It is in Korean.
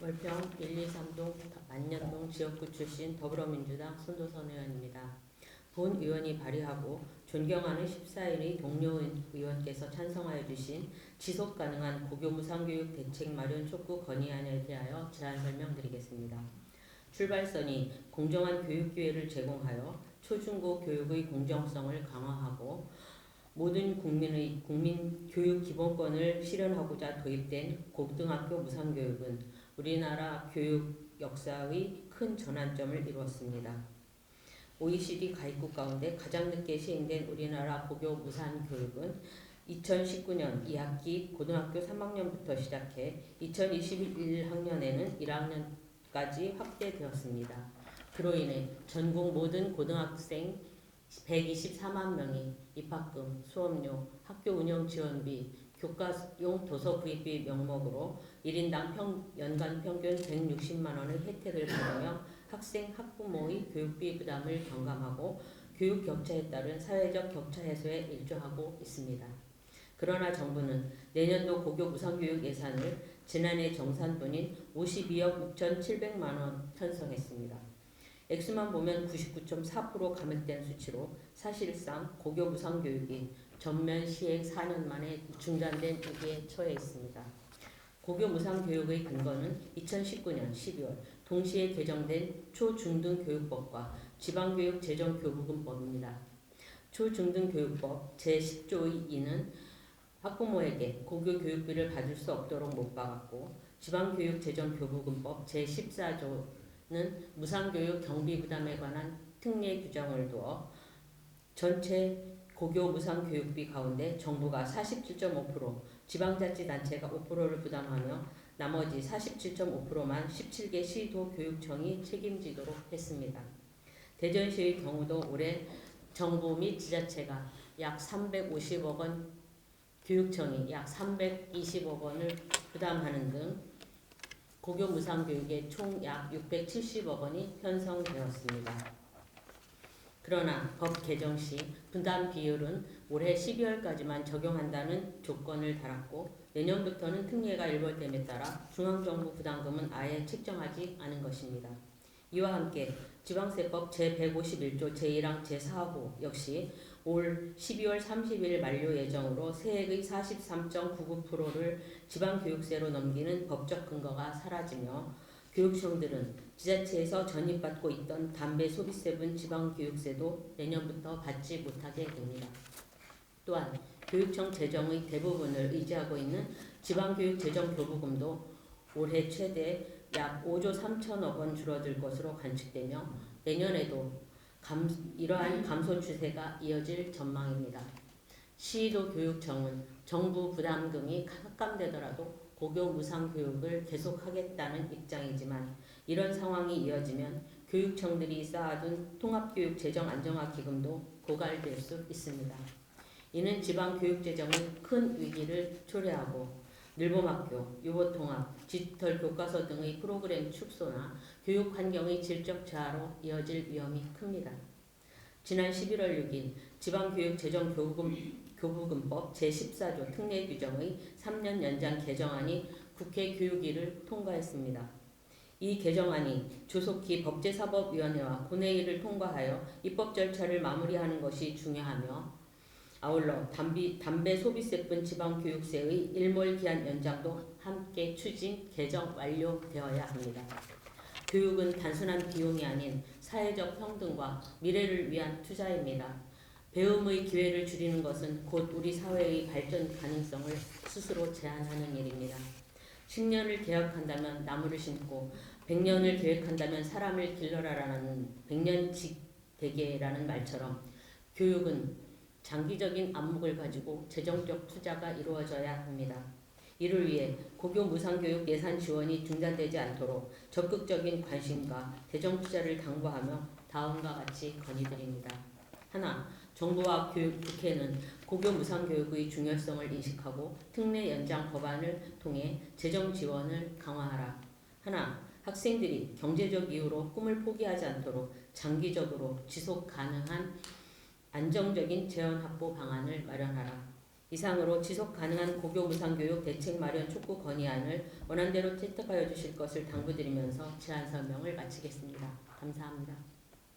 월평 123동 만년동 지역구 출신 더불어민주당 손도선 의원입니다. 본 의원이 발의하고 존경하는 14일의 동료 의원께서 찬성하여 주신 지속가능한 고교 무상교육 대책 마련 촉구 건의안에 대하여 제안 설명드리겠습니다. 출발선이 공정한 교육 기회를 제공하여 초중고 교육의 공정성을 강화하고 모든 국민 교육 기본권을 실현하고자 도입된 고등학교 무상교육은 우리나라 교육 역사의 큰 전환점을 이루었습니다. OECD 가입국 가운데 가장 늦게 시행된 우리나라 고교 무상교육은 2019년 2학기 고등학교 3학년부터 시작해 2021학년에는 1학년까지 확대되었습니다. 그로 인해 전국 모든 고등학생 124만 명이 입학금, 수업료, 학교 운영 지원비, 교과용 도서 구입비 명목으로 1인당 연간 평균 160만 원의 혜택을 받으며 학생, 학부모의 교육비 부담을 경감하고 교육 격차에 따른 사회적 격차 해소에 일조하고 있습니다. 그러나 정부는 내년도 고교 무상교육 예산을 지난해 정산분인 52억 6,700만 원 편성했습니다. 액수만 보면 99.4% 감액된 수치로 사실상 고교 무상교육이 전면 시행 4년 만에 중단된 위기에 처해 있습니다. 고교 무상교육의 근거는 2019년 12월 동시에 개정된 초중등교육법과 지방교육재정교부금법입니다. 초중등교육법 제10조의 2는 학부모에게 고교 교육비를 받을 수 없도록 못 박았고 지방교육재정교부금법 제14조 는 무상교육 경비 부담에 관한 특례 규정을 두어 전체 고교 무상교육비 가운데 정부가 47.5%, 지방자치단체가 5%를 부담하며 나머지 47.5%만 17개 시도 교육청이 책임지도록 했습니다. 대전시의 경우도 올해 정부 및 지자체가 약 350억 원, 교육청이 약 320억 원을 부담하는 등 고교 무상교육에 총 약 670억 원이 편성되었습니다. 그러나 법 개정 시 분담 비율은 올해 12월까지만 적용한다는 조건을 달았고 내년부터는 특례가 일벌됨에 따라 중앙정부 부담금은 아예 책정하지 않은 것입니다. 이와 함께 지방세법 제151조 제1항 제4호 역시 올 12월 30일 만료 예정으로 세액의 43.99%를 지방교육세로 넘기는 법적 근거가 사라지며 교육청들은 지자체에서 전입받고 있던 담배 소비세분 지방교육세도 내년부터 받지 못하게 됩니다. 또한 교육청 재정의 대부분을 의지하고 있는 지방교육재정교부금도 올해 최대 약 5조 3천억 원 줄어들 것으로 관측되며 내년에도 이러한 감소 추세가 이어질 전망입니다. 시도 교육청은 정부 부담금이 삭감되더라도 고교 무상교육을 계속하겠다는 입장이지만 이런 상황이 이어지면 교육청들이 쌓아둔 통합교육재정안정화기금도 고갈될 수 있습니다. 이는 지방교육재정의 큰 위기를 초래하고 늘봄학교, 유보통합, 디지털 교과서 등의 프로그램 축소나 교육환경의 질적 저하로 이어질 위험이 큽니다. 지난 11월 6일 지방교육재정교부금법 제14조 특례 규정의 3년 연장 개정안이 국회 교육위를 통과했습니다. 이 개정안이 조속히 법제사법위원회와 본회의를 통과하여 입법 절차를 마무리하는 것이 중요하며 아울러 담배 소비세분 지방교육세의 일몰기한 연장도 함께 추진 개정 완료되어야 합니다. 교육은 단순한 비용이 아닌 사회적 평등과 미래를 위한 투자입니다. 배움의 기회를 줄이는 것은 곧 우리 사회의 발전 가능성을 스스로 제한하는 일입니다. 10년을 계획한다면 나무를 심고 100년을 계획한다면 사람을 길러라라는 백년직대계라는 말처럼 교육은 장기적인 안목을 가지고 재정적 투자가 이루어져야 합니다. 이를 위해 고교 무상교육 예산 지원이 중단되지 않도록 적극적인 관심과 대정 투자를 당부하며 다음과 같이 건의드립니다. 하나, 정부와 국회는 고교 무상교육의 중요성을 인식하고 특례 연장 법안을 통해 재정 지원을 강화하라. 하나, 학생들이 경제적 이유로 꿈을 포기하지 않도록 장기적으로 지속 가능한 안정적인 재원 확보 방안을 마련하라. 이상으로 지속 가능한 고교 무상교육 대책 마련 촉구 건의안을 원안대로 채택하여 주실 것을 당부드리면서 제안 설명을 마치겠습니다. 감사합니다.